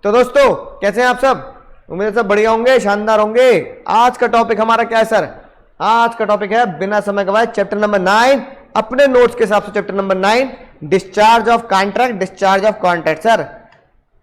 तो दोस्तों कैसे हैं आप सब? उम्मीद है सब बढ़िया होंगे, शानदार होंगे। आज का टॉपिक हमारा क्या है सर? आज का टॉपिक है बिना समय गवाए चैप्टर नंबर 9, अपने नोट्स के हिसाब से chapter number 9, discharge of contract. Discharge of contract sir,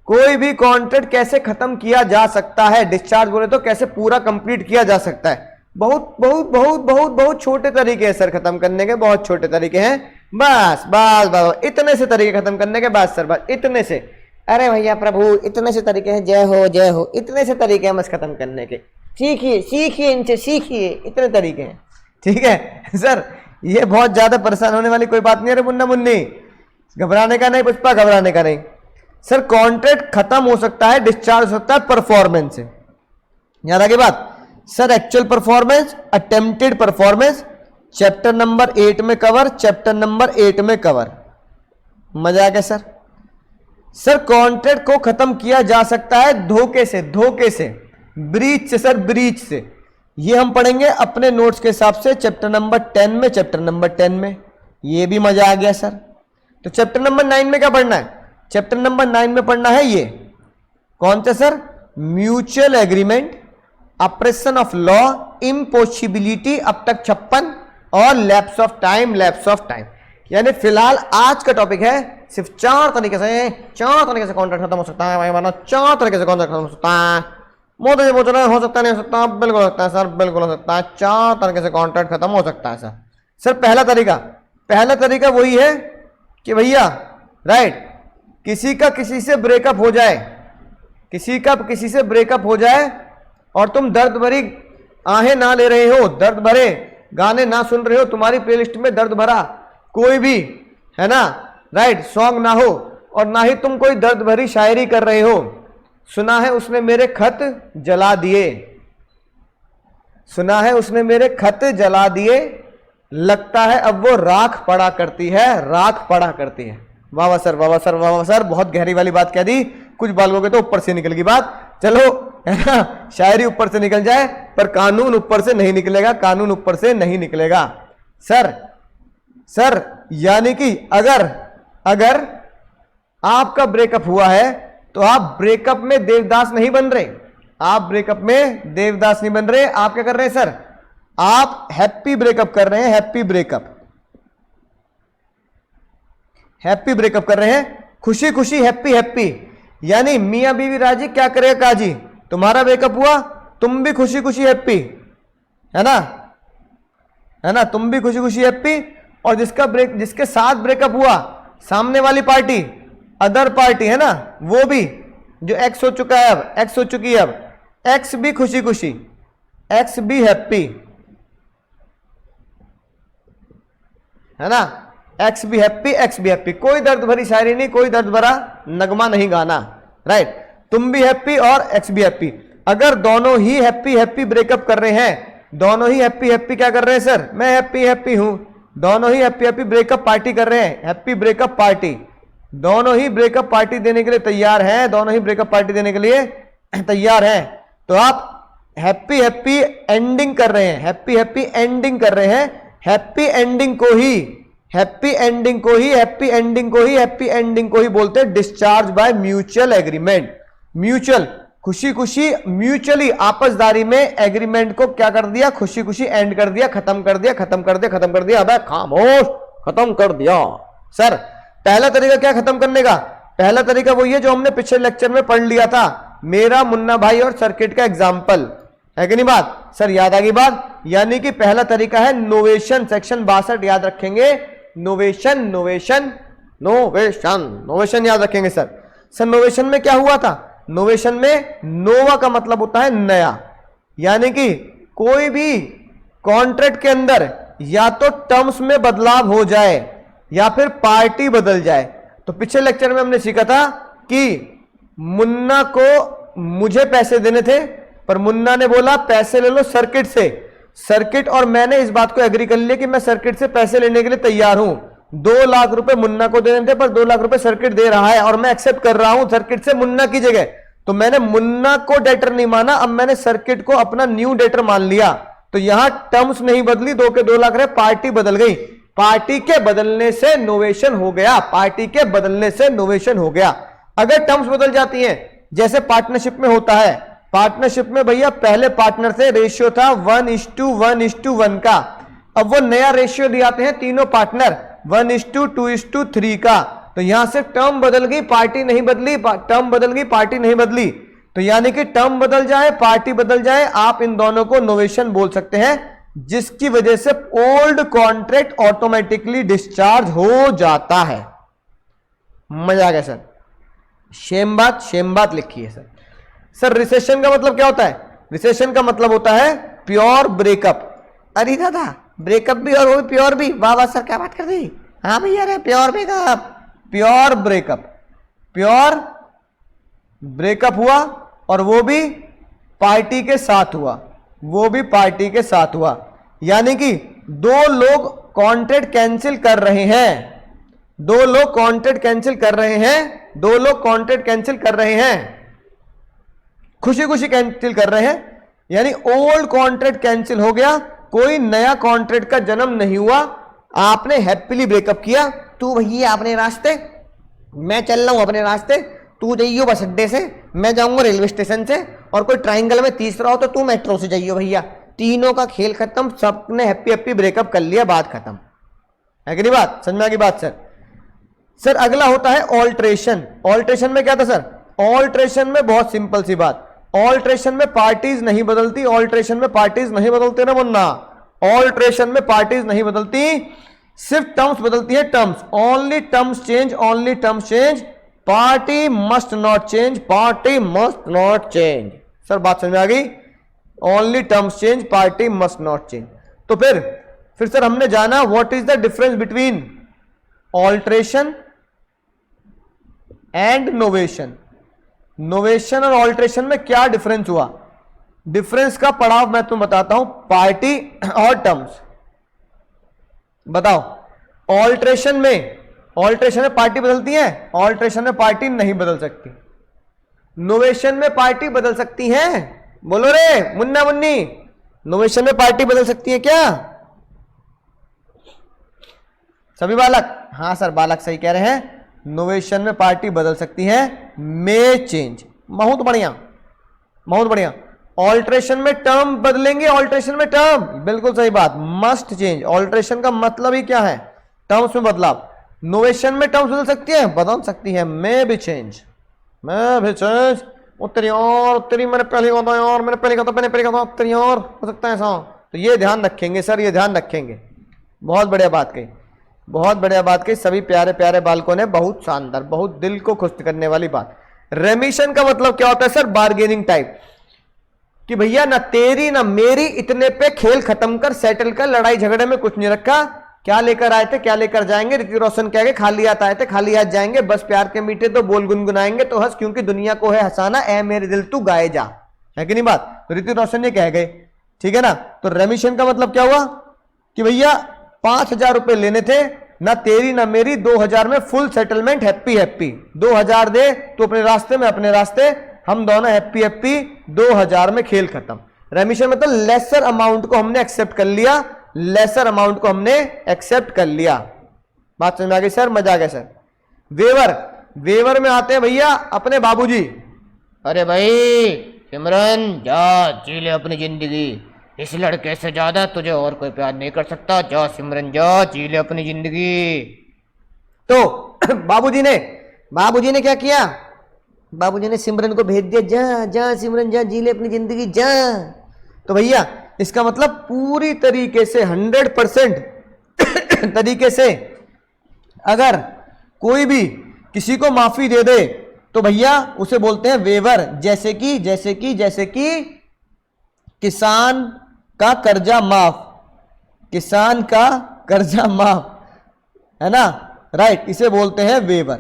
कोई भी कॉन्ट्रैक्ट कैसे खत्म किया जा सकता है, डिस्चार्ज बोले तो कैसे पूरा कंप्लीट किया जा सकता है। बहुत बहुत बहुत बहुत बहुत छोटे तरीके हैं सर खत्म करने के, बहुत छोटे तरीके हैं। बस बस बस इतने से तरीके खत्म करने के, बस सर बस इतने से। अरे भैया प्रभु इतने से तरीके हैं, जय हो, इतने से तरीके हैं बस खत्म करने के। सीखिए सीखिए इनसे, सीखिए, इतने तरीके हैं। ठीक है सर, ये बहुत ज्यादा परेशान होने वाली कोई बात नहीं है रे मुन्ना मुन्नी, घबराने का नहीं पुष्पा, घबराने का नहीं। सर कॉन्ट्रैक्ट खत्म हो सकता है, डिस्चार्ज हो सकता है परफॉर्मेंस से। याद आ गई बात sir? Actual performance, attempted performance, chapter number 8 में कवर, चैप्टर नंबर 8 में कवर। मजा आ गया सर? सर कॉन्ट्रैक्ट को खत्म किया जा सकता है धोखे से, धोखे से, ब्रीच से सर, ब्रीच से। ये हम पढ़ेंगे अपने नोट्स के हिसाब से चैप्टर नंबर 10 में, चैप्टर नंबर 10 में। ये भी मजा आ गया सर। तो चैप्टर नंबर 9 में क्या पढ़ना है? चैप्टर नंबर 9 में पढ़ना है ये कौन सा sir? Mutual agreement, operation of law, impossibility अब तक 56 और lapse of time, lapse of time. यानी फिलहाल आज का टॉपिक है सिर्फ चार तरीके से कॉन्ट्रैक्ट खत्म हो सकता है भाई, वरना 4 तरीके से कॉन्ट्रैक्ट खत्म हो सकता है। मोदी जी पूछ रहे हैं हो सकता नहीं हो सकता? बिल्कुल हो सकता है सर, बिल्कुल हो सकता है। 4 तरीके से कॉन्ट्रैक्ट खत्म हो सकता है सर। सर पहला तरीका वही है कि भैया राइट, किसी का किसी से ब्रेकअप हो जाए, किसी का किसी से ब्रेकअप हो जाए और तुम दर्द भरी आहें ना ले रहे हो, दर्द भरे गाने ना सुन रहे हो, तुम्हारी प्लेलिस्ट में दर्द भरा कोई भी है ना राइट सॉन्ग ना हो, और ना ही तुम कोई दर्द भरी शायरी कर रहे हो। सुना है उसने मेरे खत जला दिए, सुना है उसने मेरे खत जला दिए, लगता है अब वो राख पड़ा करती है, राख पड़ा करती है। वाह वाह सर, वाह वाह सर, वाह वाह सर, बहुत गहरी वाली बात कह दी। कुछ बालकों के तो ऊपर से निकल गई बात। चलो है ना, शायरी ऊपर से निकल जाए पर कानून ऊपर से नहीं निकलेगा, कानून ऊपर से नहीं निकलेगा सर यानी कि अगर आपका ब्रेकअप हुआ है तो आप ब्रेकअप में देवदास नहीं बन रहे, आप ब्रेकअप में देवदास नहीं बन रहे। आप क्या कर रहे हैं सर? आप हैप्पी ब्रेकअप कर रहे हैं, हैप्पी ब्रेकअप, हैप्पी ब्रेकअप कर रहे हैं, खुशी खुशी हैप्पी हैप्पी। यानी मियां बीवी राजी, क्या करेगा काजी? तुम्हारा ब्रेकअप हुआ, तुम भी खुशी खुशी हैप्पी, है ना, तुम भी खुशी खुशी हैप्पी। और जिसके साथ ब्रेकअप हुआ, सामने वाली पार्टी, अदर पार्टी है ना, वो भी जो एक्स हो चुका है, अब एक्स हो चुकी है, अब एक्स भी खुशी खुशी, एक्स भी हैप्पी, है ना, एक्स भी हैप्पी, एक्स भी हैप्पी। कोई दर्द भरी शायरी नहीं, कोई दर्द भरा नगमा नहीं गाना, राइट। तुम भी हैप्पी और एक्स भी हैप्पी। अगर दोनों ही हैप्पी हैप्पी ब्रेकअप कर रहे हैं, दोनों ही हैप्पी हैप्पी क्या कर रहे हैं सर? मैं हैप्पी हैप्पी हूं, दोनों ही हैप्पी हैप्पी ब्रेकअप पार्टी कर रहे हैं, हैप्पी ब्रेकअप पार्टी। दोनों ही ब्रेकअप पार्टी देने के लिए तैयार हैं, दोनों ही ब्रेकअप पार्टी देने के लिए तैयार हैं। तो आप हैप्पी हैप्पी एंडिंग कर रहे हैं, हैप्पी हैप्पी एंडिंग कर रहे हैं। हैप्पी एंडिंग को ही, हैप्पी एंडिंग को ही, हैप्पी एंडिंग को ही, हैप्पी एंडिंग को ही बोलते हैं discharge by mutual agreement. Mutual, खुशी खुशी, म्यूचुअली आपसदारी में एग्रीमेंट को क्या कर दिया? खुशी खुशी एंड कर दिया, खत्म कर दिया, खत्म कर दिया, खत्म कर दिया। अबे खामोश, खत्म कर दिया। सर पहला तरीका क्या खत्म करने का? पहला तरीका वही है जो हमने पिछले लेक्चर में पढ़ लिया था, मेरा मुन्ना भाई और सर्किट का एग्जाम्पल, है कि नहीं बात? सर याद आ गई बात? यानी कि पहला तरीका है नोवेशन, सेक्शन 62 याद रखेंगे, नोवेशन नोवेशन नोवेशन नोवेशन याद रखेंगे सर। सर नोवेशन में क्या हुआ था? नोवेशन में नोवा का मतलब होता है नया, यानी कि कोई भी कॉन्ट्रैक्ट के अंदर या तो टर्म्स में बदलाव हो जाए या फिर पार्टी बदल जाए। तो पिछले लेक्चर में हमने सीखा था कि मुन्ना को मुझे पैसे देने थे, पर मुन्ना ने बोला पैसे ले लो सर्किट से। सर्किट और मैंने इस बात को एग्री कर लिया कि मैं सर्किट से पैसे लेने के लिए तैयार हूं। 2 लाख रुपए मुन्ना को देने थे, पर 2 लाख रुपए सर्किट दे रहा है और मैं एक्सेप्ट कर रहा हूं सर्किट से मुन्ना की जगह। तो मैंने मुन्ना को डेटर नहीं माना, अब मैंने सर्किट को अपना न्यू डेटर मान लिया। तो यहां टर्म्स नहीं बदली, 2 के 2 लाख रहे, पार्टी बदल गई। पार्टी के बदलने से नोवेशन हो गया, पार्टी के बदलने से नोवेशन हो गया। अगर टर्म्स बदल जाती हैं जैसे पार्टनरशिप में होता है, पार्टनरशिप में भैया पहले पार्टनर से रेशियो था 1:1:1 का, अब वो नया रेशियो ले आते हैं तीनों पार्टनर 1:2:3 का। तो यहां से टर्म बदल गई, पार्टी नहीं बदली, टर्म बदल गई, पार्टी नहीं बदली। तो यानी कि टर्म बदल जाए, पार्टी बदल जाए, आप इन दोनों को नोवेशन बोल सकते हैं, जिसकी वजह से ओल्ड कॉन्ट्रैक्ट ऑटोमेटिकली डिस्चार्ज हो जाता है। मजा आ गया सर? सेम बात लिखी है सर। सर रिसेशन का मतलब क्या होता है? रिसेशन का मतलब होता है प्योर ब्रेकअप। अरे दादा ब्रेकअप भी और वो भी प्योर भी, वाह वाह सर क्या बात कर दी। हाँ भैया अरे pure breakup, pure breakup, pure breakup हुआ और वो भी पार्टी के साथ हुआ, वो भी पार्टी के साथ हुआ। यानी कि दो लोग कॉन्ट्रैक्ट कैंसिल कर रहे हैं, दो लोग कॉन्ट्रैक्ट कैंसिल कर रहे हैं, दो लोग कॉन्ट्रैक्ट कैंसिल कर रहे हैं, खुशी खुशी कैंसिल कर रहे हैं। यानी ओल्ड कॉन्ट्रैक्ट कैंसिल हो गया, कोई नया कॉन्ट्रैक्ट का जन्म नहीं हुआ, आपने हैप्पीली ब्रेकअप किया। तू भैया अपने रास्ते, मैं चल रहा हूं अपने रास्ते, तू जाइयो बस अड्डे से, मैं जाऊंगा रेलवे स्टेशन से, और कोई ट्राइंगल में तीसरा हो तो तू मेट्रो से जाइयो भैया। तीनों का खेल खत्म, सबने हैप्पी हैप्पी ब्रेकअप कर लिया, बात खत्म। है कि नहीं बात? समझ में आ गई बात सर? सर अगला होता है ऑल्ट्रेशन। ऑल्ट्रेशन में क्या था सर? ऑल्ट्रेशन में बहुत सिंपल सी बात, ऑल्ट्रेशन में पार्टीज नहीं बदलती, ऑल्ट्रेशन में पार्टीज नहीं बदलते ना मुन्ना, ऑल्ट्रेशन में पार्टीज नहीं बदलती, सिर्फ टर्म्स बदलती है, terms, only terms change, only terms change, party must not change, party must not change. Sir बात समझ में आ गई? Only terms change, party must not change. तो फिर सर हमने जाना what is the difference between alteration and novation. Novation और alteration में क्या डिफरेंस हुआ? डिफरेंस का पड़ाव मैं तुम्हें बताता हूं, पार्टी और टर्म्स। बताओ, ऑल्ट्रेशन में पार्टी बदलती है, ऑल्ट्रेशन में पार्टी नहीं बदल सकती। नोवेशन में पार्टी बदल सकती है, बोलो रे मुन्ना मुन्नी, नोवेशन में पार्टी बदल सकती है क्या सभी बालक? हाँ सर बालक सही कह रहे हैं, नोवेशन में पार्टी बदल सकती है, मे चेंज। बहुत बढ़िया बहुत बढ़िया। ऑल्ट्रेशन में टर्म बदलेंगे, ऑल्ट्रेशन में टर्म, बिल्कुल सही बात, मस्ट चेंज। ऑल्ट्रेशन का मतलब ही क्या है? टर्म्स में बदलाव। नोवेशन में टर्म्स बदल सकती है, बदल सकती है, मे भी चेंज, मैं भी चेंज। उत्तरी और उत्तरी मैंने पहले कहा था यार, मैंने पहले कहा था, मैंने पहले कहा था, उत्तरी और हो सकता है ऐसा। तो ये ध्यान रखेंगे सर, ये ध्यान रखेंगे। बहुत बढ़िया बात कही, बहुत बढ़िया बात कही सभी प्यारे प्यारे बालकों ने, बहुत शानदार, बहुत दिल को खुश करने वाली बात। रेमिशन का मतलब क्या होता है सर? बार्गेनिंग टाइप, कि भैया ना तेरी ना मेरी, इतने पे खेल खत्म कर, सेटल कर, लड़ाई झगड़े में कुछ नहीं रखा। क्या लेकर आए थे, क्या लेकर जाएंगे? ऋतिक रोशन कह के खाली हाथ आए थे, खाली हाथ जाएंगे, बस प्यार के मीठे तो बोल गुनगुनाएंगे तो हंस, क्योंकि दुनिया को है हंसाना, ऐ मेरे दिल तू गाए जा। है कि नहीं बात? तो ऋतिक रोशन ये कह गए, ठीक है ना। तो रेमिशन का मतलब क्या हुआ कि भैया 5,000 रुपए लेने थे, ना तेरी ना मेरी, 2,000 में फुल सेटलमेंट, हैप्पी हैप्पी, 2,000 दे तो अपने रास्ते में अपने रास्ते, हम दोनों हैप्पी हैप्पी, 2,000 में खेल खत्म। रेमिशन मतलब लेसर अमाउंट को हमने एक्सेप्ट कर लिया, लेसर अमाउंट को हमने एक्सेप्ट कर लिया। बात समझ में आ गई सर? मजा आ गया सर? वेवर, वेवर में आते हैं भैया अपने बाबूजी। अरे भाई सिमरन जा जी ले अपनी जिंदगी, इस लड़के से ज्यादा तुझे और कोई प्यार नहीं कर सकता, जा सिमरन जा जी ले अपनी जिंदगी। तो बाबूजी ने क्या किया? बाबूजी ने सिमरन को भेज दिया, जा जा सिमरन जा जी ले अपनी जिंदगी जा। तो भैया इसका मतलब पूरी तरीके से 100% तरीके से अगर कोई भी किसी को माफी दे दे तो भैया उसे बोलते हैं वेवर। जैसे कि किसान का कर्जा माफ, किसान का कर्जा माफ, है ना, राइट, इसे बोलते हैं वेवर।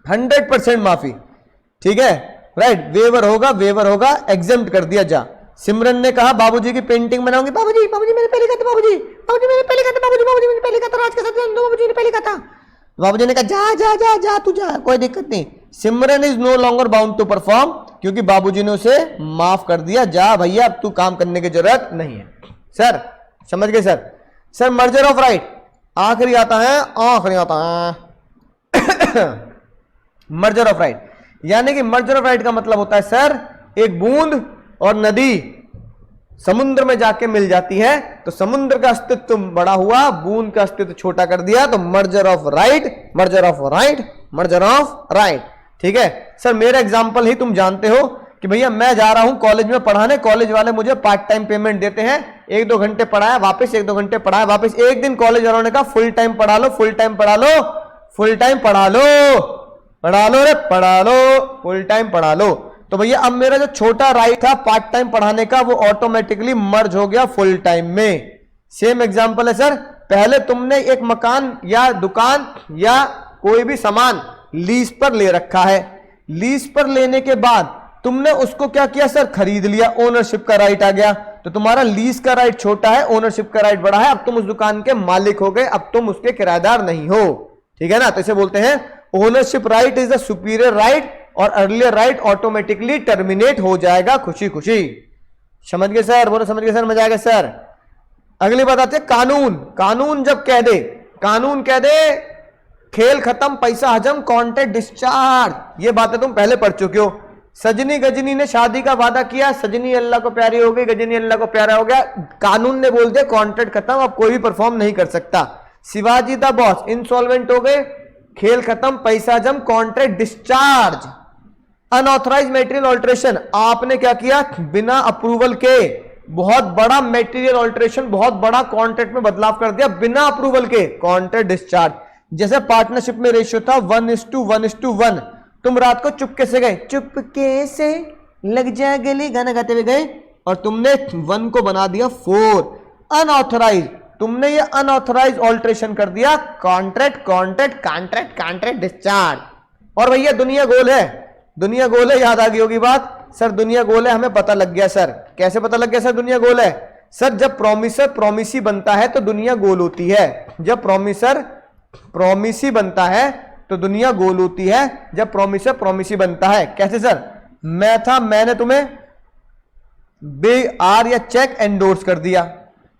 100% माफी, ठीक है, राइट, वेवर होगा, एग्जेम्प्ट कर दिया जा। सिमरन ने कहा बाबूजी की पेंटिंग बनाऊंगी, बाबूजी मैंने पहले कहा था, बाबूजी मैंने पहले कहा था, बाबूजी मैंने पहले कहा था, राज के साथ बाबूजी ने पहले कहा था। बाबूजी ने कहा जा जा जा जा तू जा, कोई दिक्कत नहीं। Simran is no longer bound to perform, क्योंकि बाबूजी ने उसे माफ कर दिया, जा भैया अब तू काम करने की जरूरत नहीं है। सर समझ गए sir? Sir merger of right आखिरी आता है, मर्जर ऑफ राइट, यानी कि मर्जर ऑफ राइट का मतलब होता है सर एक बूंद और नदी समुद्र में जाके मिल जाती है तो समुद्र का अस्तित्व बड़ा हुआ, बूंद का अस्तित्व छोटा कर दिया, तो merger of right, merger of right, merger of right. ठीक है सर, मेरा एग्जांपल ही तुम जानते हो कि भैया मैं जा रहा हूं कॉलेज में पढ़ाने, कॉलेज वाले मुझे पार्ट टाइम पेमेंट देते हैं, 1-2 घंटे पढ़ाया वापस, 1-2 घंटे पढ़ाया वापस। एक दिन कॉलेज वालों ने कहा फुल टाइम पढ़ा लो, फुल टाइम पढ़ा लो, फुल टाइम पढ़ा लो, पढ़ा लो रे पढ़ा लो, फुल टाइम पढ़ा लो। तो भैया अब मेरा जो छोटा राइट था पार्ट टाइम पढ़ाने का वो ऑटोमेटिकली मर्ज हो गया फुल टाइम में। सेम एग्जांपल है सर, पहले तुमने एक मकान या दुकान या कोई भी सामान लीज पर ले रखा है, लीज पर लेने के बाद तुमने उसको क्या किया सर, खरीद लिया, ओनरशिप का राइट आ गया। तो तुम्हारा लीज का राइट छोटा है, ओनरशिप का राइट बड़ा है, अब तुम उस दुकान के मालिक हो गए, अब तुम उसके किराएदार नहीं हो। ठीक है ना, तो इसे बोलते हैं ownership right is the superior right और अर्लियर राइट ऑटोमेटिकली टर्मिनेट हो जाएगा खुशी खुशी। समझ गए सर, बोलो समझ गए सर, मजा आ गया सर। अगली बात आती है कानून। कानून जब कह दे, कानून कह दे खेल खत्म, पैसा हजम, कॉन्ट्रैक्ट डिस्चार्ज, ये बातें तुम पहले पढ़ चुके हो। सजनी गजनी ने शादी का वादा किया, सजनी अल्लाह को प्यारी हो गई, गजनी अल्लाह को प्यारा हो गया, कानून ने बोल दिया कॉन्ट्रैक्ट खत्म, अब कोई भी परफॉर्म नहीं कर सकता। शिवाजी द बॉस इंसॉल्वेंट हो गए, खेल खत्म, पैसा जम, contract discharge. Unauthorised material alteration, आपने क्या किया, बिना अप्रूवल के बहुत बड़ा मटेरियल ऑल्ट्रेशन, बहुत बड़ा कॉन्ट्रैक्ट में बदलाव कर दिया बिना अप्रूवल के, कॉन्ट्रैक्ट डिस्चार्ज। जैसे पार्टनरशिप में रेशियो था 1:1:1, तुम रात को चुपके से गए, चुपके से लग जा गले गाना गाते हुए गए और तुमने 1 को बना दिया 4। अनऑथराइज, तुमने ये अनऑथराइज ऑल्ट्रेशन कर दिया, contract contract contract contract discharge. और भैया दुनिया गोल है, दुनिया गोल है, याद आ गई होगी बात, सर दुनिया गोल है, हमें पता लग गया सर। कैसे पता लग गया सर दुनिया गोल है? सर जब प्रोमिसर प्रोमिसी बनता है तो दुनिया गोल होती है, जब प्रोमिसर प्रोमिसी बनता है तो दुनिया गोल होती है, जब प्रोमिसर प्रोमिसी बनता है। कैसे सर? मैं था, मैंने तुम्हें BR या चेक एंडोर्स कर दिया,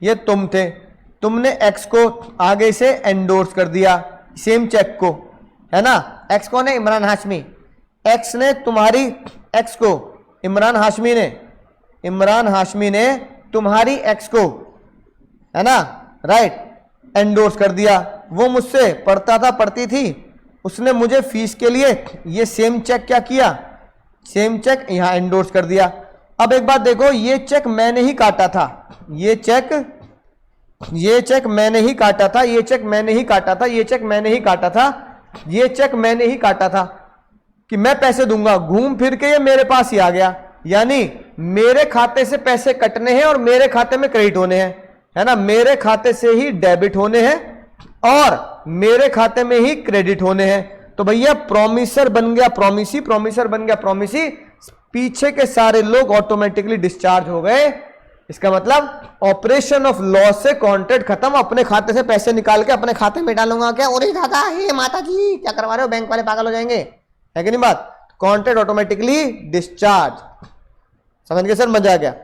ये तुम थे, तुमने एक्स को आगे से एंडोर्स कर दिया सेम चेक को, है ना। एक्स कौन है? इमरान हाशमी। एक्स ने तुम्हारी, एक्स को इमरान हाशमी ने, इमरान हाशमी ने तुम्हारी एक्स को, है ना, राइट, एंडोर्स कर दिया। वो मुझसे पढ़ता था, पढ़ती थी, उसने मुझे फीस के लिए ये सेम चेक क्या किया, सेम चेक यहां एंडोर्स कर दिया। अब एक बात देखो, ये चेक मैंने ही काटा था, ये चेक मैंने ही काटा था, ये चेक मैंने ही काटा था, ये चेक मैंने ही काटा था, ये चेक मैंने ही काटा था कि मैं पैसे दूंगा, घूम फिर के ये मेरे पास ही आ गया। यानी मेरे खाते से पैसे कटने हैं और मेरे खाते में क्रेडिट होने हैं, है ना, मेरे खाते से ही डेबिट होने हैं और मेरे खाते में ही क्रेडिट होने हैं। तो भैया प्रोमिसर बन गया प्रोमिसी, प्रोमिसर बन गया प्रोमिसी, पीछे के सारे लोग ऑटोमेटिकली डिस्चार्ज हो गए। इसका मतलब ऑपरेशन ऑफ लॉस से कॉन्ट्रैक्ट खत्म, अपने खाते से पैसे निकाल के अपने खाते में डालूंगा क्या, अरे दादा हे माता जी क्या करवा रहे हो, बैंक वाले पागल हो जाएंगे, है कि नहीं बात। Contract automatically discharge. समझ गए सर, मजा आ गया।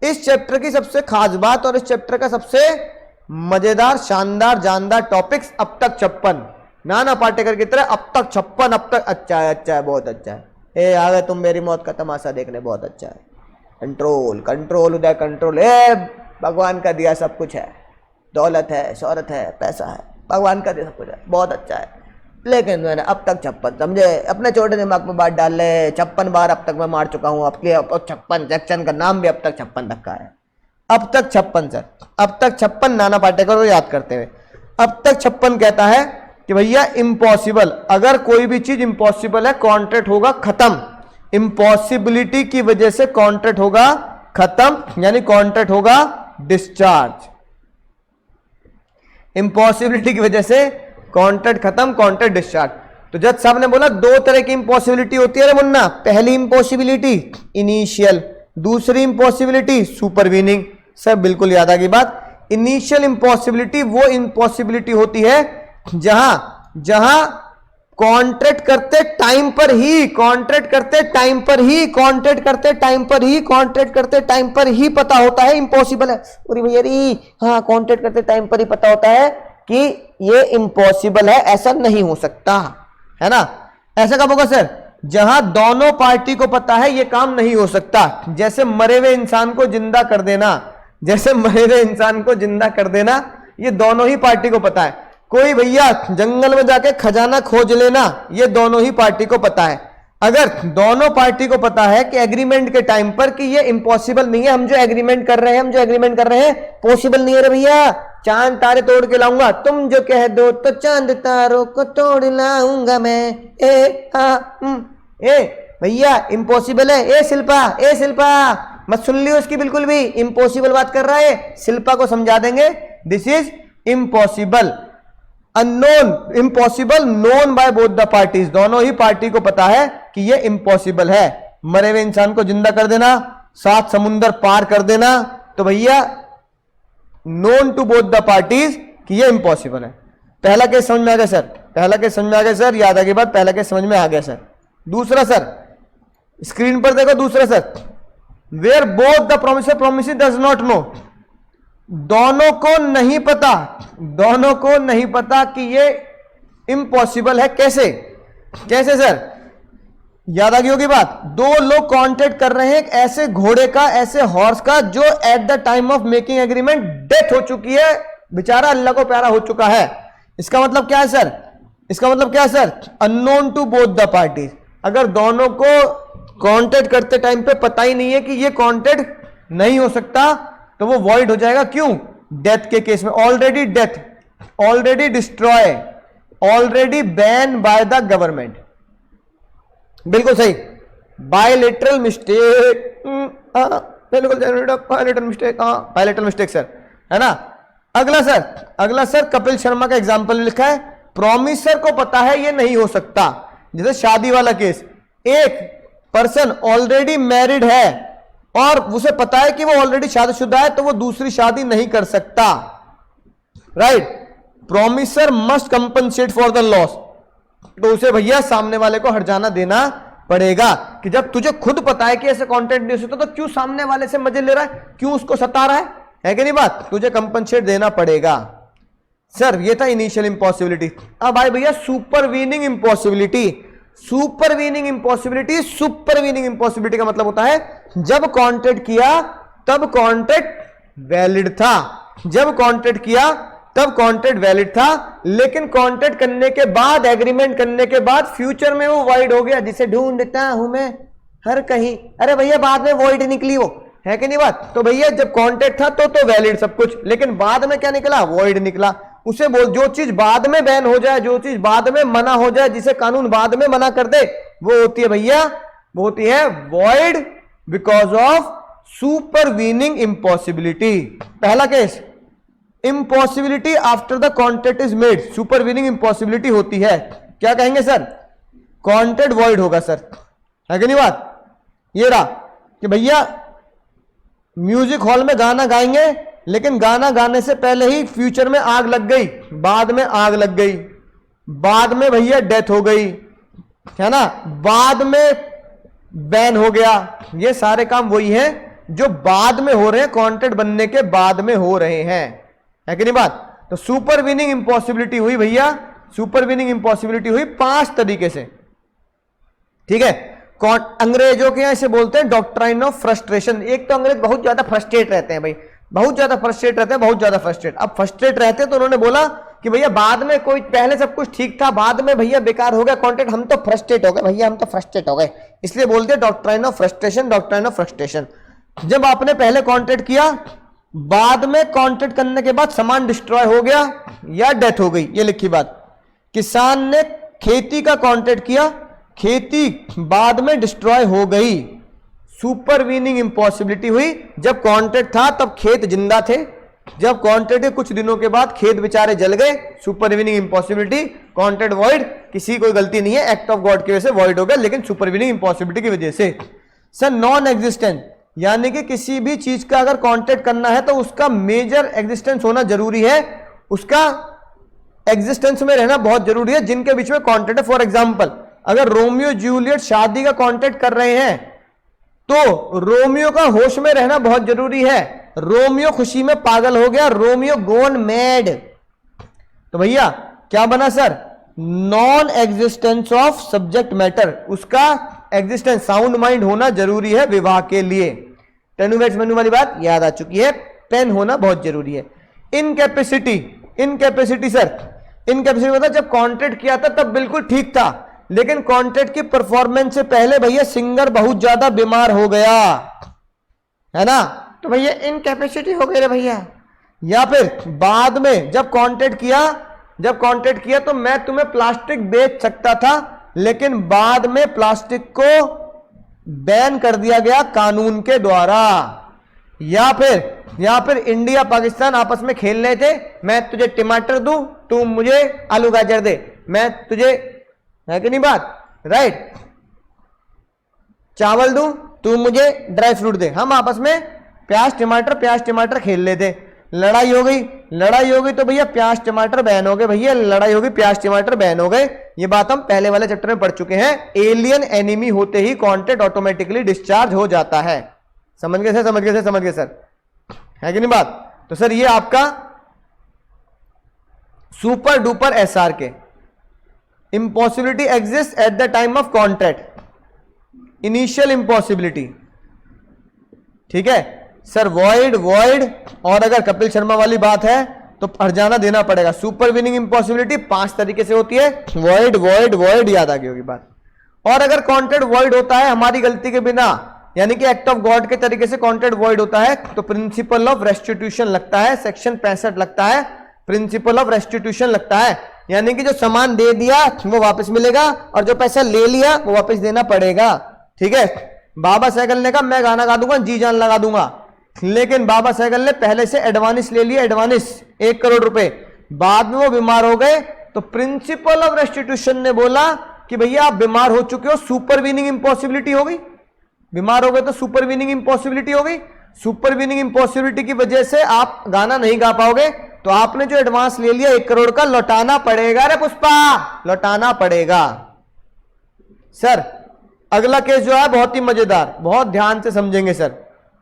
इस चैप्टर की सबसे खास बात और इस चैप्टर का सबसे मजेदार शानदार जानदार टॉपिक्स अब तक 56, नाना पाटेकर की तरह अब तक 56, अब तक अच्छा है, अच्छा है, बहुत अच्छा है। ए आ गए तुम मेरी मौत का तमाशा देखने, बहुत अच्छा है। कंट्रोल कंट्रोल उदय कंट्रोल, ए भगवान का दिया सब कुछ है, दौलत है, शौहरत है, पैसा है, भगवान का दिया सब कुछ है, बहुत अच्छा है। लेकिन मैंने अब तक 56, समझे, अपने छोटे दिमाग में बात डाल ले, 56 बार अब तक मैं मार चुका हूं, अब 56 सेक्शन का नाम भी अब तक 56 रखा है, अब तक 56 सर, अब तक 56 नाना पाटेकर को याद करते हुए, अब तक 56 कहता है कि भैया इम्पॉसिबल, अगर कोई भी चीज इम्पॉसिबल है कॉन्ट्रैक्ट होगा खत्म, इम्पॉसिबिलिटी की वजह से कॉन्ट्रैक्ट होगा खत्म, यानी कॉन्ट्रैक्ट होगा डिस्चार्ज। इम्पॉसिबिलिटी की वजह से कॉन्ट्रैक्ट खत्म, कॉन्ट्रैक्ट डिस्चार्ज। तो जज साहब ने बोला 2 तरह की इम्पॉसिबिलिटी होती है रे मुन्ना, पहली इम्पॉसिबिलिटी इनिशियल, दूसरी इम्पॉसिबिलिटी सुपरवीनिंग। सर बिल्कुल याद आ गई बात। इनिशियल इम्पॉसिबिलिटी वो इम्पॉसिबिलिटी होती है जहां कॉन्ट्रैक्ट करते टाइम पर ही, कॉन्ट्रैक्ट करते टाइम पर ही, कॉन्ट्रैक्ट करते टाइम पर ही, कॉन्ट्रैक्ट करते टाइम पर ही पता होता है इम्पॉसिबल है। अरे भैया री, हाँ कॉन्ट्रैक्ट करते टाइम पर ही पता होता है कि ये इम्पॉसिबल है, ऐसा नहीं हो सकता, है ना। ऐसा कब होगा सर? जहां दोनों पार्टी को पता है ये काम नहीं हो सकता, जैसे मरे हुए इंसान को जिंदा कर देना, जैसे मरे हुए इंसान को जिंदा कर देना, ये दोनों ही पार्टी को पता है। कोई भैया जंगल में जाके खजाना खोज लेना, ये दोनों ही पार्टी को पता है। अगर दोनों पार्टी को पता है कि एग्रीमेंट के टाइम पर कि ये इम्पॉसिबल नहीं है, हम जो एग्रीमेंट कर रहे हैं पॉसिबल नहीं है रे भैया, चांद तारे तोड़ के लाऊंगा, तुम जो कह दो तो चांद तारों को तोड़ लाऊंगा मैं, ए भैया इम्पॉसिबल है। ए शिल्पा मत सुन लियो उसकी, बिल्कुल भी इम्पॉसिबल बात कर रहा है। शिल्पा को समझा देंगे this is impossible. Unknown impossible, known by both the parties, दोनों ही पार्टी को पता है कि ये इम्पॉसिबल है। मरे हुए इंसान को जिंदा कर देना, 7 समुंदर पार कर देना, तो भैया known to both the parties कि ये इम्पॉसिबल है। पहला केस समझ में आ गया सर? पहला केस समझ में आ गया सर? याद आ गई बात? पहला केस समझ में आ गया सर। दूसरा सर, स्क्रीन पर देखो दूसरा sir, where both the promise does not know, दोनों को नहीं पता, दोनों को नहीं पता कि ये इम्पॉसिबल है। कैसे कैसे सर? याद आ गई होगी बात। दो लोग कॉन्टेक्ट कर रहे हैं एक ऐसे घोड़े का, ऐसे हॉर्स का, जो eight the time of making agreement death हो चुकी है, बेचारा अल्लाह को प्यारा हो चुका है। इसका मतलब क्या है सर? इसका मतलब क्या है sir? Unknown to both the parties. अगर दोनों को कॉन्टेक्ट करते टाइम पे पता ही नहीं है कि ये कॉन्टेक्ट नहीं हो सकता, तो वो वॉइड हो जाएगा। क्यों? डेथ के केस में already death, already destroy, already ban by the government. बिल्कुल सही, bilateral mistake, bilateral mistake, bilateral mistake sir, है ना। अगला सर कपिल शर्मा का एग्जांपल लिखा है, प्रोमिसर को पता है ये नहीं हो सकता। जैसे शादी वाला केस, एक पर्सन ऑलरेडी मैरिड है और उसे पता है कि वो ऑलरेडी शादीशुदा है, तो वो दूसरी शादी नहीं कर सकता, right. Promisor must compensate for the loss, तो उसे भैया सामने वाले को हर्जाना देना पड़ेगा। कि जब तुझे खुद पता है कि ऐसे कंटेंट नहीं हो सकता, तो क्यों सामने वाले से मजे ले रहा है, क्यों उसको सता रहा है कि नहीं बात? तुझे कंपनसेट देना पड़ेगा। सर ये था इनिशियल इंपॉसिबिलिटी। अब आए भैया सुपरवीनिंग इंपॉसिबिलिटी। सुपरवीनिंग इंपॉसिबिलिटी, सुपरवीनिंग इंपॉसिबिलिटी का मतलब होता है जब कॉन्ट्रैक्ट किया तब कॉन्ट्रैक्ट वैलिड था, जब कॉन्ट्रैक्ट किया तब कॉन्ट्रैक्ट वैलिड था, लेकिन कॉन्ट्रैक्ट करने के बाद, एग्रीमेंट करने के बाद फ्यूचर में वो वॉइड हो गया, जिसे ढूंढता हूं मैं हर कहीं। अरे भैया बाद में वॉइड निकली, वो है कि नहीं बात? तो भैया जब कॉन्ट्रैक्ट था तो वैलिड सब कुछ, लेकिन बाद में क्या निकला? वॉइड निकला। उसे बोल, जो चीज बाद में बैन हो जाए, जो चीज बाद में मना हो जाए, जिसे कानून बाद में मना कर दे, वो होती है भैया, वो होती है void because of supervening impossibility. पहला case, impossibility after the contract is made, supervening impossibility होती है। क्या कहेंगे सर? कॉन्ट्रैक्ट वॉइड होगा सर, है कि नहीं बात? ये रहा कि भैया म्यूजिक हॉल में गाना गाएंगे, लेकिन गाना गाने से पहले ही फ्यूचर में आग लग गई, बाद में आग लग गई, बाद में भैया डेथ हो गई, है ना, बाद में बैन हो गया। ये सारे काम वही हैं जो बाद में हो रहे हैं, कॉन्ट्रैक्ट बनने के बाद में हो रहे हैं, है कि नहीं बात? तो सुपरवीनिंग इंपॉसिबिलिटी हुई भैया, सुपरवीनिंग इंपॉसिबिलिटी हुई 5 तरीके से, ठीक है। अंग्रेजों के यहां इसे बोलते हैं डॉक्ट्राइन ऑफ फ्रस्ट्रेशन। एक तो अंग्रेज बहुत ज्यादा फ्रस्ट्रेट रहते हैं भाई, बहुत ज्यादा फ्रस्ट्रेट रहते हैं, बहुत ज्यादा फ्रस्ट्रेट। अब फ्रस्ट्रेट रहते हैं तो उन्होंने बोला कि भैया बाद में कोई, पहले सब कुछ ठीक था, बाद में भैया बेकार हो गया कॉन्ट्रैक्ट, हम तो फ्रस्ट्रेट हो गए भैया, हम तो फ्रस्ट्रेट हो गए, इसलिए बोलते हैं doctrine of frustration, doctrine of frustration. जब आपने पहले कॉन्ट्रैक्ट किया, बाद में कॉन्ट्रैक्ट करने के बाद सामान डिस्ट्रॉय हो गया या डेथ हो गई, ये लिखी बात। किसान ने खेती का कॉन्ट्रैक्ट किया, खेती बाद में डिस्ट्रॉय हो गई, सुपरवीनिंग इंपॉसिबिलिटी हुई। जब कॉन्ट्रैक्ट था तब खेत जिंदा थे, जब कॉन्ट्रैक्ट के कुछ दिनों के बाद खेत बेचारे जल गए, सुपरवीनिंग इंपॉसिबिलिटी, कॉन्ट्रैक्ट वॉइड, किसी कोई गलती नहीं है, एक्ट ऑफ गॉड की वजह से वॉइड हो गया, लेकिन सुपरवीनिंग इंपॉसिबिलिटी की वजह से। सर नॉन एग्जिस्टेंट, यानी कि किसी भी चीज का अगर कॉन्ट्रैक्ट करना है तो उसका मेजर एग्जिस्टेंस होना जरूरी है, उसका एग्जिस्टेंस में रहना बहुत जरूरी है जिनके बीच में कॉन्ट्रैक्ट है। फॉर एग्जाम्पल, अगर रोमियो जूलियट शादी का कॉन्ट्रैक्ट कर रहे हैं तो रोमियो का होश में रहना बहुत जरूरी है। रोमियो खुशी में पागल हो गया, रोमियो गोन मैड, तो भैया क्या बना sir? Non existence of subject matter, उसका एग्जिस्टेंस साउंड माइंड होना जरूरी है विवाह के लिए। टेनुवेट्स मेनू वाली बात याद आ चुकी है, पेन होना बहुत जरूरी है। इनकैपेसिटी, इनकैपेसिटी सर, इनकैपेसिटी मतलब जब कॉन्ट्रैक्ट किया था तब बिल्कुल ठीक था, लेकिन कॉन्ट्रैक्ट की परफॉर्मेंस से पहले भैया सिंगर बहुत ज्यादा बीमार हो गया, है ना, तो भैया इनकैपेसिटी हो गई रे भैया। या फिर बाद में जब कॉन्ट्रैक्ट किया तो मैं तुम्हें प्लास्टिक बेच सकता था, लेकिन बाद में प्लास्टिक को बैन कर दिया गया कानून के द्वारा। या फिर इंडिया पाकिस्तान आपस में खेल रहे थे, मैं तुझे टमाटर दूं, तू मुझे आलू गाजर दे, मैं तुझे, है कि नहीं बात, राइट, चावल दूं, तू मुझे ड्राई फ्रूट दे, हम आपस में प्याज टमाटर खेल रहे थे, लड़ाई हो गई तो भैया प्याज टमाटर बैन हो गए, भैया लड़ाई हो गई, प्याज टमाटर बैन हो गए। ये बात हम पहले वाले चैप्टर में पढ़ चुके हैं। एलियन एनिमी होते ही कॉन्ट्रैक्ट ऑटोमेटिकली डिस्चार्ज हो जाता है। समझ गए सर, है कि नहीं बात। तो सर ये आपका सुपर डुपर एसआर के impossibility exist at the time of contract, initial impossibility, ठीक है सर। वॉइड और अगर कपिल शर्मा वाली बात है तो हर्जाना देना पड़ेगा। सुपर विनिंग इंपॉसिबिलिटी 5 तरीके से होती है, वॉइड याद आ गई होगी बात। और अगर कॉन्ट्रैक्ट वॉइड होता है हमारी गलती के बिना, यानी कि एक्ट ऑफ गॉड के तरीके से कॉन्ट्रैक्ट वॉइड होता है, तो प्रिंसिपल ऑफ रेस्टिट्यूशन लगता है, सेक्शन 65 लगता है, प्रिंसिपल ऑफ रेस्टिट्यूशन लगता है। यानी कि जो सामान दे दिया वो वापस मिलेगा और जो पैसा ले लिया वो वापस देना पड़ेगा, ठीक है। बाबा सहगल ने कहा मैं गाना गा दूंगा, जी जान लगा दूंगा, लेकिन बाबा सहगल ने पहले से एडवांस ले लिया, एडवांस 1 करोड़ रुपए, बाद में वो बीमार हो गए तो प्रिंसिपल ऑफ रेस्टिट्यूशन ने बोला कि भैया आप बीमार हो चुके हो, सुपर विनिंग इंपॉसिबिलिटी हो गई, बीमार हो गए तो सुपर विनिंग इंपॉसिबिलिटी हो गई। सुपर विनिंग इंपॉसिबिलिटी की वजह से आप गाना नहीं गा पाओगे, तो आपने जो एडवांस ले लिया 1 करोड़ का लौटाना पड़ेगा रे पुष्पा, लौटाना पड़ेगा। सर अगला केस जो है बहुत ही मजेदार, बहुत ध्यान से समझेंगे सर।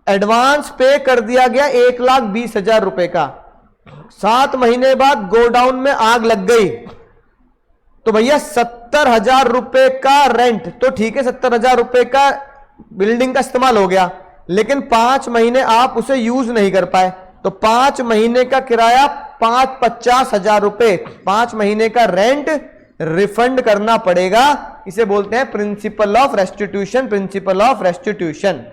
एडवांस पे कर दिया गया 1,20,000 रुपए का, 7 महीने बाद गोडाउन में आग लग गई, तो भैया 70,000 रुपए का रेंट, तो ठीक है 70,000 रुपए का बिल्डिंग का इस्तेमाल हो गया, लेकिन 5 महीने आप उसे यूज नहीं कर पाए, तो 5 महीने का किराया 50,000 रुपए, 5 महीने का रेंट रिफंड करना पड़ेगा। इसे बोलते हैं principle of restitution, principle of restitution.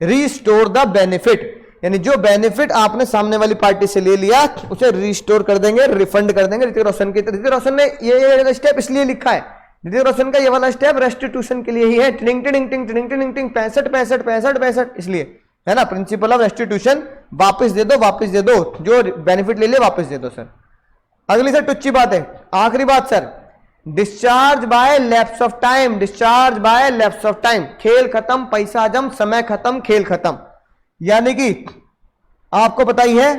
Restore the benefit, यानी जो बेनिफिट आपने सामने वाली पार्टी से ले लिया उसे रिस्टोर कर देंगे, रिफंड कर देंगे। ऋतिक रोशन ने ये स्टेप इसलिए लिखा है, ऋतिक रोशन का ये वाला स्टेप रेस्टिट्यूशन के लिए ही है, टिंग टिंग टिंग टिंग टिंग टिंग 65 इसलिए है ना, प्रिंसिपल ऑफ रेस्टिट्यूशन। वापस दे दो, जो बेनिफिट ले लिया वापस दे दो सर। अगली सर टुच्ची बात है, आखिरी बात sir, discharge by lapse of time, discharge by lapse of time, खेल खत्म, पैसा हजम, समय खत्म, खेल खत्म। यानी कि आपको पता ही है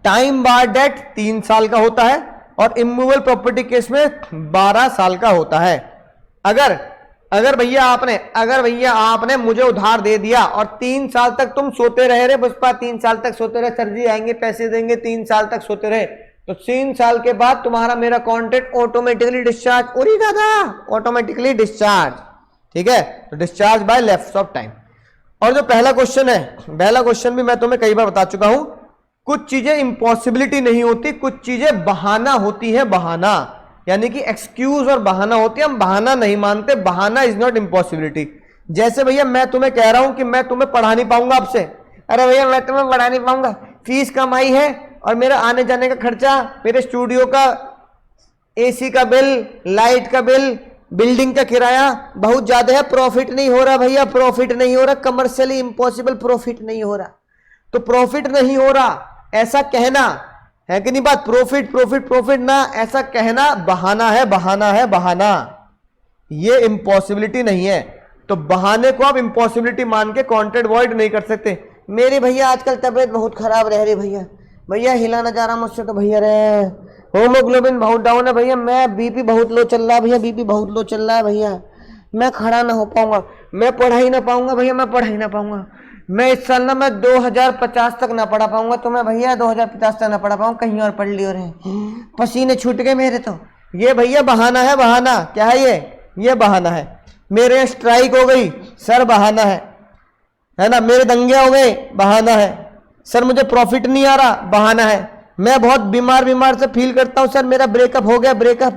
टाइम बार डेट 3 साल का होता है और इमूवेबल प्रॉपर्टी केस में 12 साल का होता है। अगर भैया आपने मुझे उधार दे दिया और 3 साल तक तुम सोते रहे रे पुष्पा, 3 साल तक सोते रहे, सर जी आएंगे पैसे देंगे, 3 साल तक सोते रहे, तो 3 साल के बाद तुम्हारा मेरा कॉन्ट्रैक्ट ऑटोमेटिकली डिस्चार्ज, उरी दादा ऑटोमेटिकली डिस्चार्ज, ठीक है। तो discharge by lapse of time. और जो पहला क्वेश्चन है, पहला क्वेश्चन भी मैं तुम्हें कई बार बता चुका हूं, कुछ चीजें इंपॉसिबिलिटी नहीं होती, कुछ चीजें बहाना होती है, बहाना, यानी कि एक्सक्यूज और बहाना होती है। हम बहाना नहीं मानते, बहाना इज नॉट इंपॉसिबिलिटी। जैसे भैया मैं तुम्हें कह रहा हूं कि मैं तुम्हें पढ़ा नहीं पाऊंगा आपसे, अरे भैया मैं तुम्हें पढ़ा नहीं पाऊंगा, फीस कम आई है और मेरा आने जाने का खर्चा, मेरे स्टूडियो का एसी का बिल, लाइट का बिल, बिल्डिंग का किराया बहुत ज्यादा है, प्रॉफिट नहीं हो रहा भैया, प्रॉफिट नहीं हो रहा, कमर्शियली इंपॉसिबल, प्रॉफिट नहीं हो रहा। तो प्रॉफिट नहीं हो रहा ऐसा कहना है कि नहीं बात, प्रॉफिट ना ऐसा कहना बहाना है, बहाना, ये इंपॉसिबिलिटी नहीं है। तो बहाने को आप इंपॉसिबिलिटी मान के कॉन्ट्रैक्ट वॉइड नहीं कर सकते। मेरी भैया आजकल तबीयत बहुत खराब रह रही भैया हिला ना जा रहा मुझसे, तो भैया रे होमोग्लोबिन बहुत डाउन है भैया, मैं बीपी बहुत लो चल रहा है भैया, बीपी बहुत लो चल रहा है भैया, मैं खड़ा ना हो पाऊंगा, मैं पढ़ा ही ना पाऊंगा भैया, मैं पढ़ा ही ना पाऊंगा, मैं इस साल ना मैं 2050 तक ना पढ़ा पाऊंगा, तो मैं भैया 2050 तक ना पढ़ा पाऊंगा, कहीं और पढ़ लियो रे, पसीने छूट गए मेरे तो। ये भैया बहाना है, बहाना। क्या है ये बहाना है। मेरे स्ट्राइक हो गई सर, बहाना है ना। मेरे दंगे हो गए, बहाना है। सर मुझे प्रॉफिट नहीं आ रहा, बहाना है। मैं बहुत बीमार से फील करता हूं सर, मेरा ब्रेकअप हो गया, ब्रेकअप,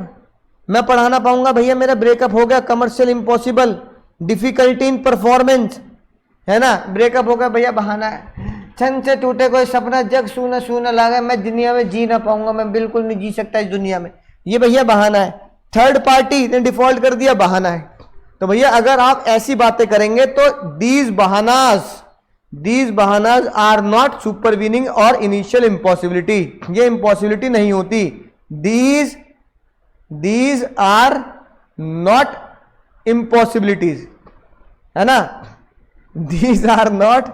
मैं पढ़ा ना पाऊंगा भैया, मेरा ब्रेकअप हो गया, commercial impossible, difficulty in performance, है ना, ब्रेकअप हो गया भैया, बहाना है। छन से टूटे कोई सपना, जग सूना सूना लागा, मैं दुनिया में जी ना पाऊंगा, मैं बिल्कुल नहीं जी सकता इस दुनिया में, ये भैया बहाना है। थर्ड पार्टी ने डिफॉल्ट कर दिया, बहाना है। तो भैया अगर आप ऐसी बातें करेंगे तो दीज बहानास आर नॉट सुपरवीनिंग और इनिशियल इम्पॉसिबिलिटी, ये इम्पॉसिबिलिटी नहीं होती। दीज आर नॉट इम्पॉसिबिलिटीज, है ना, दीज आर नॉट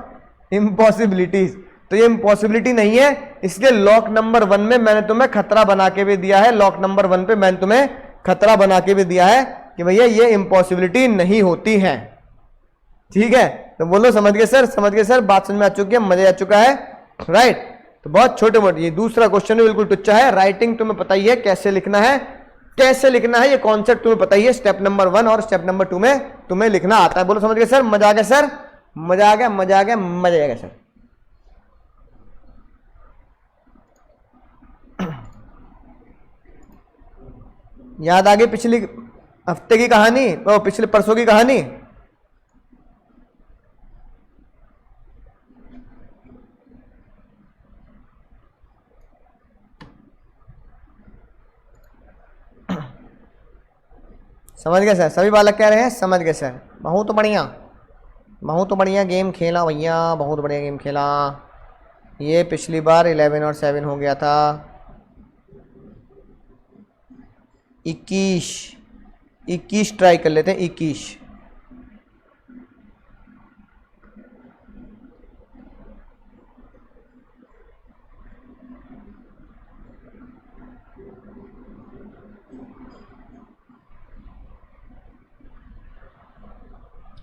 इम्पॉसिबिलिटीज। तो ये इम्पॉसिबिलिटी नहीं है, इसलिए लॉक नंबर 1 में मैंने तुम्हें खतरा बना के भी दिया है, लॉक नंबर 1 पे मैंने तुम्हें खतरा बना के भी दिया है कि भैया ये इम्पॉसिबिलिटी नहीं होती है। ठीक है, तो बोलो समझ गए सर, समझ गए सर, बात समझ में आ चुकी है, मजा आ चुका है, राइट। तो बहुत छोटे मोटे, ये दूसरा क्वेश्चन है बिल्कुल टुच्चा है। राइटिंग तुम्हें पता ही है कैसे लिखना है, कैसे लिखना है, ये कॉन्सेप्ट तुम्हें पता ही है। स्टेप नंबर 1 और स्टेप नंबर 2 में तुम्हें लिखना आता है। बोलो समझ गए सर, मजा आ गया सर, मजा आ गया, मजा आ गया, मजा आ गया सर। याद आ गई पिछली हफ्ते की कहानी, तो पिछले परसों की कहानी। समझ गए सर, सभी बालक कह रहे हैं समझ गए सर, बहुत बढ़िया, बहुत बढ़िया गेम खेला भैया, बहुत बढ़िया गेम खेला। ये पिछली बार 11 और 7 हो गया था, 21 ट्राई कर लेते हैं, 21।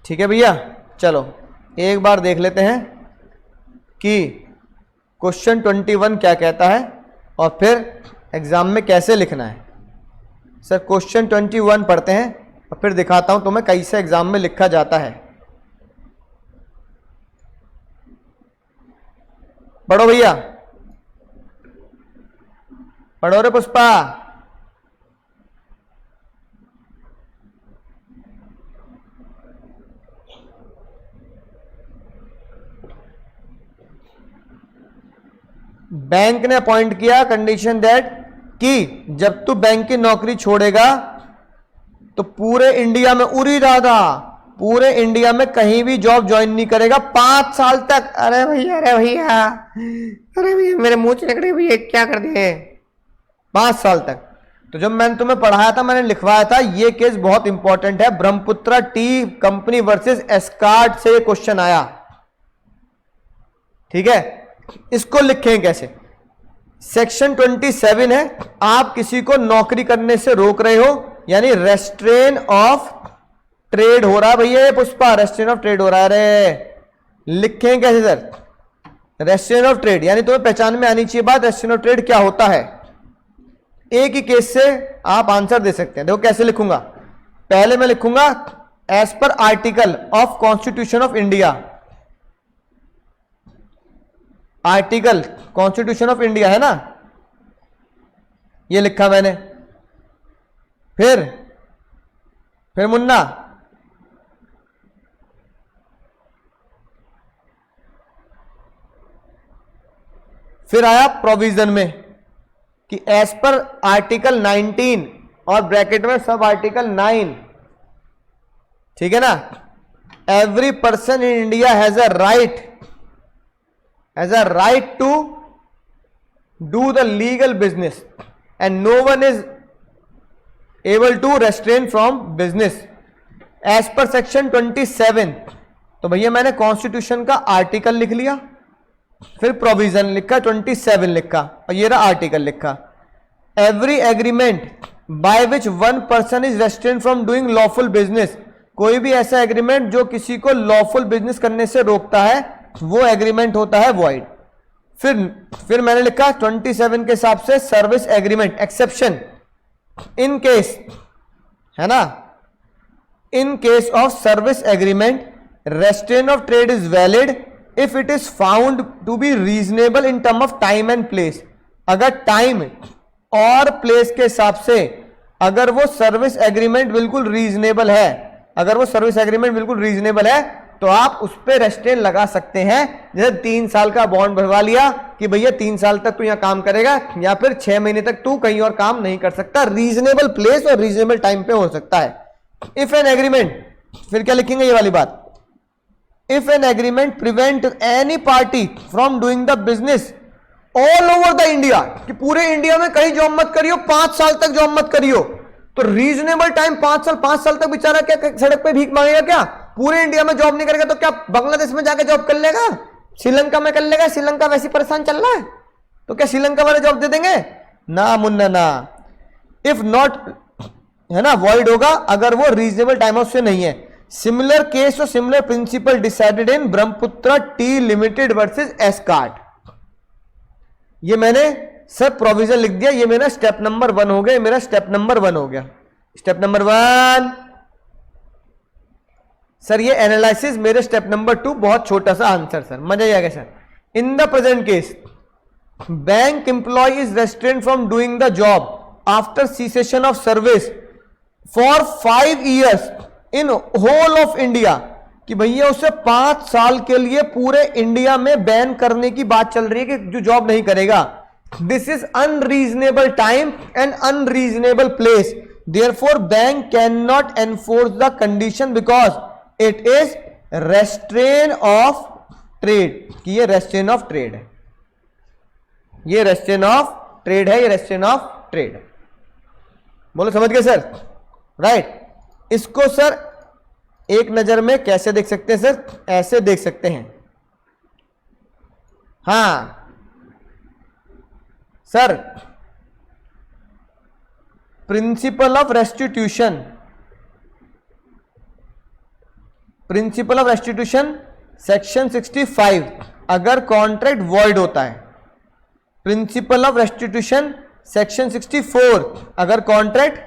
ठीक है भैया, चलो एक बार देख लेते हैं कि क्वेश्चन 21 क्या कहता है और फिर एग्जाम में कैसे लिखना है। सर क्वेश्चन 21 पढ़ते हैं और फिर दिखाता हूं तुम्हें कैसे एग्जाम में लिखा जाता है। पढ़ो भैया, पढ़ो रे पुष्पा। बैंक ने अपॉइंट किया कंडीशन दैट कि जब तू बैंक की नौकरी छोड़ेगा तो पूरे इंडिया में, उरी दादा, पूरे इंडिया में कहीं भी जॉब ज्वाइन नहीं करेगा 5 साल तक। अरे भैया, अरे भैया, अरे भैया, मेरे मुंह से निकले भैया, क्या कर दिए, 5 साल तक। तो जब मैंने तुम्हें पढ़ाया था, मैंने लिखवाया था, ये केस बहुत इंपॉर्टेंट है, Brahmaputra T company versus Escort से ये क्वेश्चन आया। ठीक है, इसको लिखें कैसे। सेक्शन 27 है, आप किसी को नौकरी करने से रोक रहे हो, यानी रेस्ट्रेन ऑफ ट्रेड हो रहा है भैया, ये पुष्पा रेस्ट्रेन ऑफ ट्रेड हो रहा है। अरे लिखें कैसे सर, रेस्ट्रेन ऑफ ट्रेड, यानी तुम्हें पहचान में आनी चाहिए बात, रेस्ट्रेन ऑफ ट्रेड क्या होता है। एक ही केस से आप आंसर दे सकते हैं। देखो कैसे लिखूंगा, पहले मैं लिखूंगा as per article of constitution of India, article constitution of India है ना, ये लिखा मैंने। फिर मुन्ना, फिर आया प्रोविजन में कि एज पर आर्टिकल 19 और ब्रैकेट में सब आर्टिकल 9। ठीक है ना, every person in India has a right to do the legal business and no one is able to restrain from business as per section 27। तो भैया मैंने कॉन्स्टिट्यूशन का article लिख लिया, फिर प्रोविजन लिखा, 27 लिखा, और ये रहा आर्टिकल लिखा। Every agreement by which one person is restrain from doing lawful business, कोई भी ऐसा एग्रीमेंट जो किसी को लॉफुल बिजनेस करने से रोकता है वो एग्रीमेंट होता है वॉइड। फिर मैंने लिखा 27 के हिसाब से service agreement exception in case, है ना, in case of service agreement restrain of trade is valid if it is found to be reasonable in term of time and place. अगर टाइम और प्लेस के हिसाब से अगर वो सर्विस एग्रीमेंट बिल्कुल रीजनेबल है, अगर वो सर्विस एग्रीमेंट बिल्कुल रीजनेबल है तो आप उस पर रेस्ट्रेन लगा सकते हैं। जैसे 3 साल का बॉन्ड भरवा लिया कि भैया 3 साल तक तू यहां काम करेगा, या फिर 6 महीने तक तू कहीं और काम नहीं कर सकता। रीजनेबल प्लेस और रीजनेबल टाइम पे हो सकता है। इफ एन एग्रीमेंट, फिर क्या लिखेंगे ये वाली बात, if an agreement prevent any party from doing the business all over the India, कि पूरे इंडिया में कहीं जॉब मत करियो, 5 साल तक जॉब मत करियो, तो रीजनेबल टाइम 5 साल तक बेचारा क्या सड़क पे भीख मांगेगा? क्या पूरे इंडिया में जॉब नहीं करेगा तो क्या बांग्लादेश में जाके जॉब कर लेगा, श्रीलंका में कर लेगा? श्रीलंका वैसी परेशान चल रहा है तो क्या श्रीलंका वाले जॉब दे देंगे? ना मुन्ना ना। इफ नॉट, है ना, वॉइड होगा अगर वो रीजनेबल टाइम ऑफ से नहीं है। सिमिलर केस और similar principle decided in Brahmaputra tea limited versus Escort. ये मैंने सब प्रोविजन लिख दिया, ये मेरा स्टेप नंबर 1 हो गया, मेरा स्टेप नंबर 1 हो गया। स्टेप नंबर 1 सर, ये एनालिसिस मेरे स्टेप नंबर 2, बहुत छोटा सा आंसर सर, मजा ही आ गया sir. In the present case bank employ is restrain from doing the job after cessation of service for 5 years in whole of India, कि भैया उसे 5 साल के लिए पूरे इंडिया में बैन करने की बात चल रही है कि जो जॉब नहीं करेगा। This is unreasonable time and unreasonable place, therefore bank can not enforce the condition because it is restrain of trade, कि ये रेस्ट्रेन ऑफ ट्रेड है, ये रेस्ट्रेन ऑफ ट्रेड है, ये रेस्ट्रेन ऑफ ट्रेड है। बोलो समझ गए सर? राइट। इसको सर एक नजर में कैसे देख सकते हैं सर? ऐसे देख सकते हैं। हां sir, principle of restitution, principle of restitution section 65 अगर कॉन्ट्रैक्ट वॉइड होता है, प्रिंसिपल ऑफ रेस्टिट्यूशन सेक्शन 64 अगर कॉन्ट्रैक्ट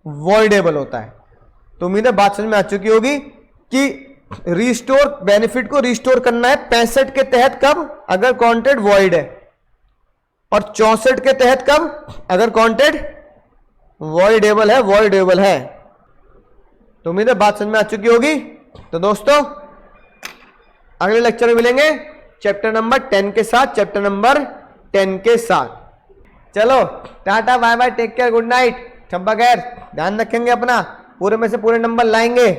वॉइडेबल होता है। तो उम्मीद है बात समझ में आ चुकी होगी कि रिस्टोर बेनिफिट को रिस्टोर करना है 65 के तहत कब? अगर कॉन्ट्रैक्ट वॉइड है, और 64 के तहत कब? अगर कॉन्ट्रैक्ट वॉइडेबल है, वॉइडेबल है। तो उम्मीद है बात समझ में आ चुकी होगी। तो दोस्तों अगले लेक्चर में मिलेंगे चैप्टर नंबर 10 के साथ, चैप्टर नंबर 10 के साथ। चलो tata bye bye, take care, good night, शब्बा खैर, ध्यान रखेंगे अपना, पूरे में से पूरे नंबर लाएंगे।